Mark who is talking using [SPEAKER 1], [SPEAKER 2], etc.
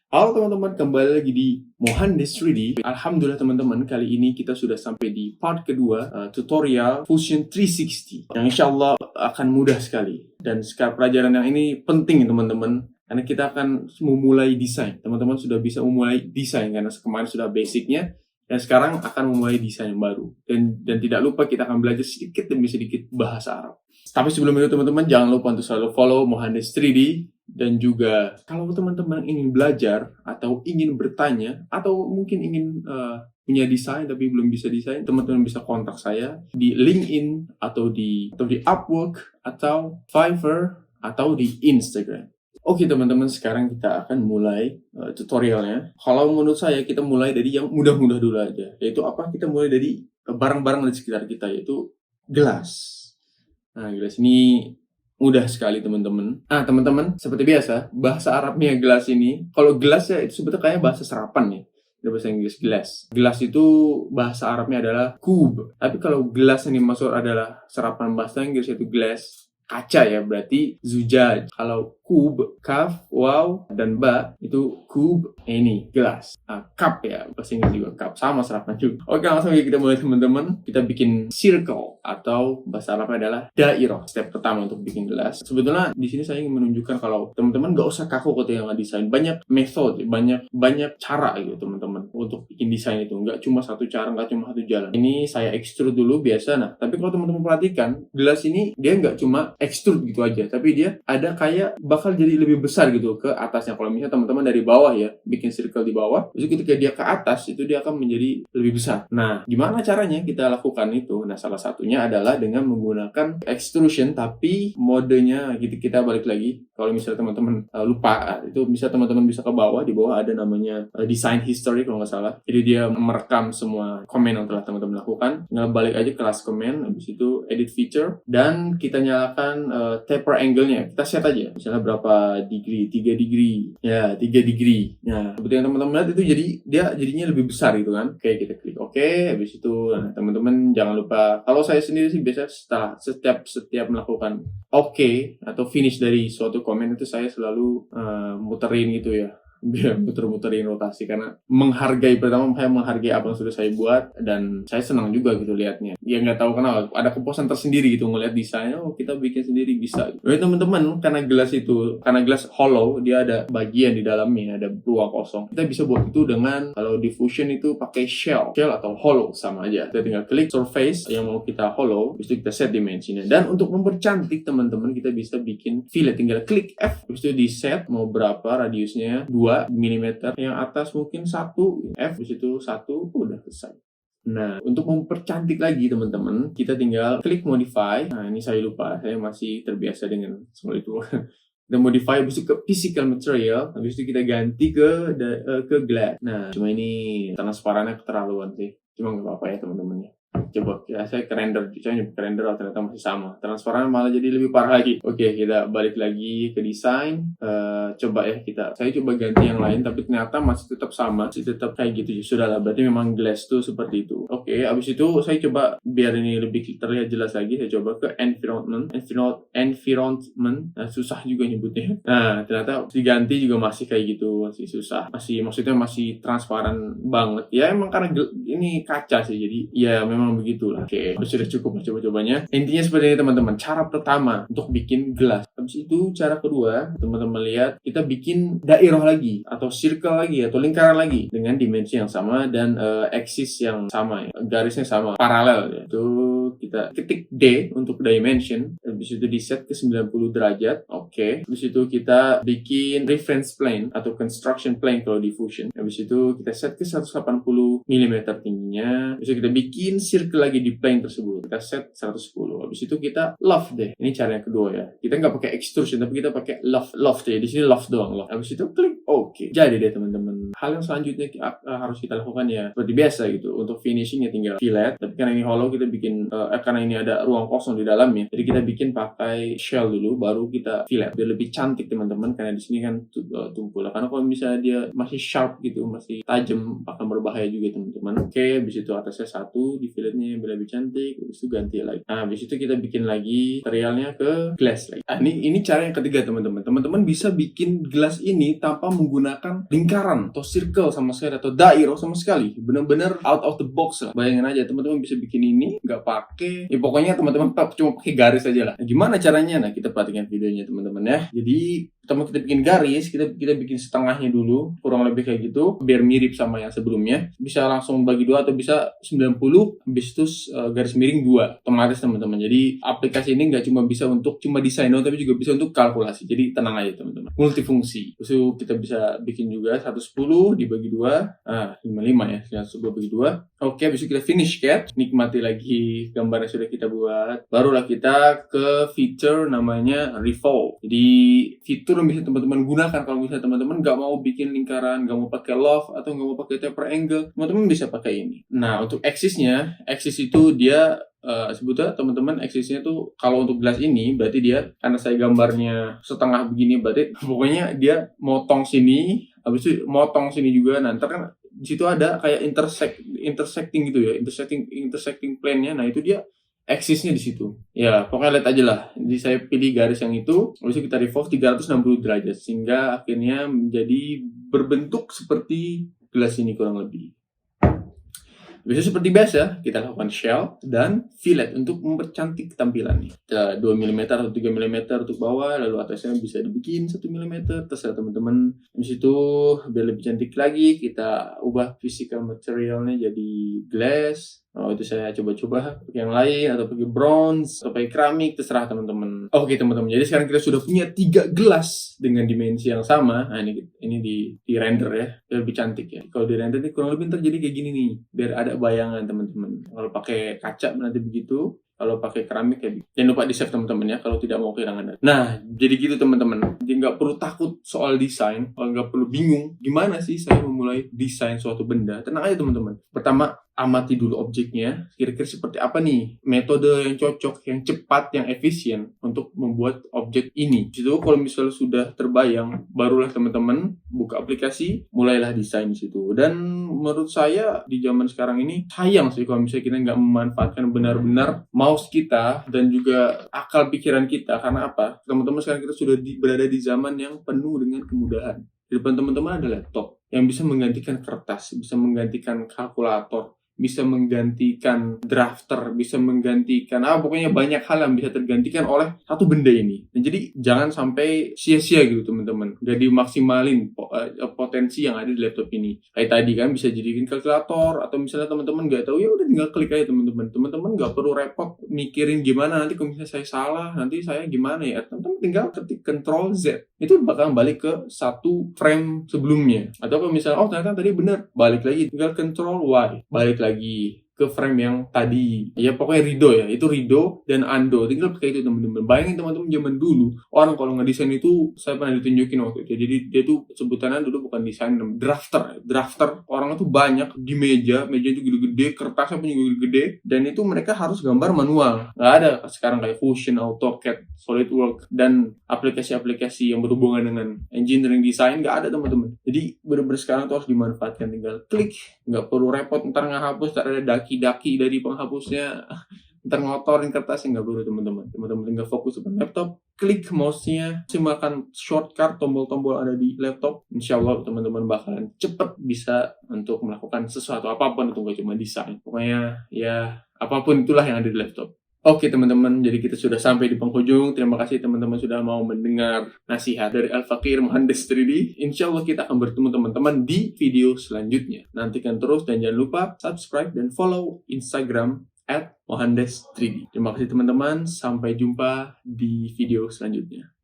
[SPEAKER 1] Halo teman-teman, kembali lagi di Mohandes 3D. Alhamdulillah teman-teman, kali ini kita sudah sampai di part kedua tutorial Fusion 360 yang insya Allah akan mudah sekali. Dan sekarang pelajaran yang ini penting teman-teman, karena kita akan memulai desain. Teman-teman sudah bisa memulai desain karena kemarin sudah basicnya, dan sekarang akan memulai desain yang baru. Dan tidak lupa kita akan belajar sedikit demi sedikit bahasa Arab. Tapi sebelum itu teman-teman, jangan lupa untuk selalu follow Mohandes 3D. Dan juga kalau teman-teman ingin belajar atau ingin bertanya atau mungkin ingin punya desain tapi belum bisa desain, teman-teman bisa kontak saya di LinkedIn atau di Upwork atau Fiverr atau di Instagram. Oke teman-teman, sekarang kita akan mulai tutorialnya. Kalau menurut saya kita mulai dari yang mudah-mudah dulu aja. Yaitu apa? Kita mulai dari barang-barang di sekitar kita, yaitu gelas. Nah, gelas ini mudah sekali teman-teman. Teman-teman, seperti biasa, bahasa Arabnya gelas ini, kalau gelas ya itu sebetulnya kayak bahasa serapan ya. Dari bahasa Inggris gelas. Gelas itu bahasa Arabnya adalah kub. Tapi kalau gelas yang dimaksud adalah serapan bahasa Inggris yaitu glass, kaca ya, berarti zujaj. Kalau kub, kaf, waw, dan ba, itu kub, ini, gelas. Cup ya, bahasa Inggris juga cup. Sama serapan juga. Oke, langsung aja kita mulai teman-teman. Kita bikin circle, atau bahasa Arabnya adalah dairah. Step pertama untuk bikin gelas. Sebetulnya di sini saya ingin menunjukkan kalau teman-teman nggak usah kaku ketika ngedesain. Banyak metode, banyak cara gitu teman-teman untuk bikin desain itu. Nggak cuma satu cara, nggak cuma satu jalan. Ini saya extrude dulu biasa. Nah, tapi kalau teman-teman perhatikan, gelas ini dia nggak cuma extrude gitu aja, tapi dia ada kayak bakal jadi lebih besar gitu ke atasnya. Kalau misalnya teman-teman dari bawah ya, bikin circle di bawah, terus ketika dia ke atas, itu dia akan menjadi lebih besar. Nah, gimana caranya kita lakukan itu? Nah, salah satunya adalah dengan menggunakan extrusion, tapi modenya gitu. Kita balik lagi, kalau misalnya teman-teman lupa, itu bisa teman-teman bisa ke bawah. Di bawah ada namanya design history kalau nggak salah. Jadi dia merekam semua komen yang telah teman-teman lakukan. Tinggal balik aja ke last comment, habis itu edit feature, dan kita nyalakan taper angle-nya. Kita set aja, misalnya berapa degree, 3 degree. Ya, 3 degree. Nah, seperti yang teman-teman lihat itu dia jadinya lebih besar gitu kan. Oke, kita klik oke, habis itu teman-teman jangan lupa, kalau saya sendiri sih biasanya setelah setiap melakukan oke atau finish dari suatu komen itu saya selalu muterin gitu ya. Biar muter-muterin rotasi, karena pertama saya menghargai apa yang sudah saya buat, dan saya senang juga gitu lihatnya. Ya nggak tahu kenapa, ada kepuasan tersendiri gitu ngelihat desainnya. Oh, kita bikin sendiri bisa gitu. Jadi teman-teman, karena gelas hollow, dia ada bagian di dalamnya, ada ruang kosong. Kita bisa buat itu dengan, kalau di Fusion itu pakai shell atau hollow sama aja. Kita tinggal klik surface yang mau kita hollow, habis itu kita set dimensinya. Dan untuk mempercantik teman-teman, kita bisa bikin fillet, tinggal klik F, habis itu di set mau berapa radiusnya, 2 mm, yang atas mungkin 1, F, di situ 1, udah selesai. Nah, untuk mempercantik lagi teman-teman, kita tinggal klik modify. Nah, ini saya lupa, saya masih terbiasa dengan semua itu. Kita modify, habis itu ke physical material, habis itu kita ganti ke glass. Nah, cuma ini transparannya keterlaluan sih. Cuma nggak apa-apa ya teman-teman ya. Coba ya, saya ke render ternyata masih sama, transparan malah jadi lebih parah lagi. Oke, kita balik lagi ke desain. Coba ya, saya coba ganti yang lain, tapi ternyata masih tetap sama, masih tetap kayak gitu. Sudahlah, berarti memang glass tuh seperti itu. Oke, abis itu saya coba biar ini lebih terlihat jelas lagi, saya coba ke environment. Nah, susah juga nyebutnya. Nah, ternyata diganti juga masih kayak gitu, masih susah, maksudnya masih transparan banget ya. Emang karena ini kaca sih, jadi ya memang begitulah. Oke, sudah cukup coba-cobanya. Intinya seperti ini teman-teman, cara pertama untuk bikin gelas. Habis itu cara kedua, teman-teman lihat, kita bikin dairah lagi, atau circle lagi, atau lingkaran lagi, dengan dimensi yang sama dan axis yang sama ya, garisnya sama, paralel ya. Itu kita ketik D untuk dimension, habis itu di set ke 90 derajat. Oke, habis itu kita bikin reference plane atau construction plane kalau di Fusion. Habis itu kita set ke 180 mm tingginya. Habis itu kita bikin circle lagi di plane tersebut. Kita set 110. Habis itu kita loft deh. Ini cara yang kedua ya. Kita nggak pakai extrusion, tapi kita pakai loft ya. Di sini loft doang. Loft. Habis itu klik oke. Jadi deh teman-teman. hal yang selanjutnya harus kita lakukan ya seperti biasa gitu. Untuk finishing ya tinggal fillet. Tapi karena ini hollow kita bikin karena ini ada ruang kosong di dalamnya, jadi kita bikin pakai shell dulu, baru kita fillet biar lebih cantik teman-teman. Karena di sini kan tumpul. Karena kalau misalnya dia masih sharp gitu, masih tajam, akan berbahaya juga teman-teman. Oke, habis itu atasnya satu di filletnya biar lebih cantik. Habis itu ganti lagi. Nah, habis itu kita bikin lagi materialnya ke glass lagi. Nah, ini cara yang ketiga teman-teman. Teman-teman bisa bikin gelas ini tanpa menggunakan lingkaran atau circle sama sekali atau dairo sama sekali. Benar-benar out of the box lah. Bayangin aja teman-teman bisa bikin ini nggak pakai, ya pokoknya teman-teman cuma pakai garis aja lah. Nah, gimana caranya? Nah, kita perhatikan videonya teman-teman ya. Jadi pertama kita bikin garis, kita bikin setengahnya dulu, kurang lebih kayak gitu, biar mirip sama yang sebelumnya. Bisa langsung bagi dua atau bisa 90, habis itu garis miring 2, otomatis teman-teman. Jadi aplikasi ini nggak cuma bisa untuk cuma desain doang, tapi juga bisa untuk kalkulasi. Jadi tenang aja teman-teman, multifungsi. Terus kita bisa bikin juga 110 dibagi 2, 55 ya, 110 bagi 2. Oke, habis itu kita finish cat, nikmati lagi gambar yang sudah kita buat. Barulah kita ke feature namanya revolve. Jadi fitur yang bisa teman-teman gunakan kalau misalnya teman-teman nggak mau bikin lingkaran, nggak mau pakai love atau nggak mau pakai taper angle, teman-teman bisa pakai ini. Nah, untuk axisnya, axis itu dia sebetulnya teman-teman axisnya tuh kalau untuk gelas ini berarti dia, karena saya gambarnya setengah begini, berarti pokoknya dia motong sini, habis itu motong sini juga. Nanti kan di situ ada kayak intersecting gitu ya, intersecting plane-nya. Nah, itu dia axisnya di situ. Ya, pokoknya lihat aja lah. Jadi saya pilih garis yang itu, habis itu kita revolve 360 derajat sehingga akhirnya menjadi berbentuk seperti gelas ini kurang lebih. Biasanya seperti biasa, kita lakukan shell dan fillet untuk mempercantik tampilannya. 2 mm atau 3 mm untuk bawah, lalu atasnya bisa dibikin 1 mm, terserah teman-teman. Habis itu, biar lebih cantik lagi, kita ubah physical materialnya jadi glass. Oh, itu saya coba-coba pakai yang lain, atau pakai bronze, atau pakai keramik, terserah teman-teman. Oke teman-teman, jadi sekarang kita sudah punya 3 gelas dengan dimensi yang sama. Nah, ini di render ya, biar lebih cantik ya. Kalau di render ini kurang lebih ntar jadi kayak gini nih, biar ada bayangan teman-teman. Kalau pakai kaca nanti begitu, kalau pakai keramik ya. Jangan lupa di save teman-teman ya, kalau tidak mau kehilangan data. Nah, jadi gitu teman-teman. Jadi nggak perlu takut soal desain, nggak perlu bingung gimana sih saya memulai desain suatu benda. Tenang aja teman-teman. Pertama, amati dulu objeknya, kira-kira seperti apa nih metode yang cocok, yang cepat, yang efisien untuk membuat objek ini. Jadi kalau misalnya sudah terbayang, barulah teman-teman buka aplikasi, mulailah desain di situ. Dan menurut saya di zaman sekarang ini sayang sih kalau misalnya kita nggak memanfaatkan benar-benar mouse kita dan juga akal pikiran kita. Karena apa? Teman-teman sekarang kita sudah berada di zaman yang penuh dengan kemudahan. Di depan teman-teman ada laptop yang bisa menggantikan kertas, bisa menggantikan kalkulator, bisa menggantikan drafter, bisa menggantikan pokoknya banyak hal yang bisa tergantikan oleh satu benda ini. Dan jadi jangan sampai sia-sia gitu teman-teman, gak dimaksimalin potensi yang ada di laptop ini. Kayak tadi kan bisa jadikan kalkulator, atau misalnya teman-teman gak tahu, ya udah tinggal klik aja teman-teman. Teman-teman gak perlu repot mikirin gimana nanti kalau misalnya saya salah, nanti saya gimana ya. Teman-teman tinggal ketik Ctrl Z, itu bakal balik ke satu frame sebelumnya. Atau kalau misalnya ternyata tadi benar, balik lagi tinggal Ctrl Y, balik lagi ke frame yang tadi. Ya pokoknya Rido ya, itu Rido dan Ando, tinggal pakai itu teman-teman. Bayangin teman-teman zaman dulu, orang kalau ngedesain itu, saya pernah ditunjukin waktu itu. Jadi dia tuh sebutannya dulu bukan desain, drafter. Orang itu banyak di meja itu gede-gede, kertasnya pun juga gede, dan itu mereka harus gambar manual. Nggak ada sekarang kayak Fusion, AutoCAD, SolidWorks, dan aplikasi-aplikasi yang berhubungan dengan engineering design, nggak ada teman-teman. Jadi bener-bener sekarang tuh harus dimanfaatkan, tinggal klik, nggak perlu repot ntar ngehapus, ntar ada daki-daki dari penghapusnya, ntar ngotorin kertasnya, nggak perlu teman-teman tinggal fokus depan laptop, klik mouse-nya, simakan shortcut tombol-tombol ada di laptop. Insya Allah teman-teman bakalan cepet bisa untuk melakukan sesuatu apapun, itu nggak cuma desain, pokoknya ya apapun itulah yang ada di laptop. Oke teman-teman, jadi kita sudah sampai di penghujung. Terima kasih teman-teman sudah mau mendengar nasihat dari Al-Fakir Mohandes 3D. Insya Allah kita akan bertemu teman-teman di video selanjutnya. Nantikan terus dan jangan lupa subscribe dan follow Instagram @Mohandes3D. Terima kasih teman-teman, sampai jumpa di video selanjutnya.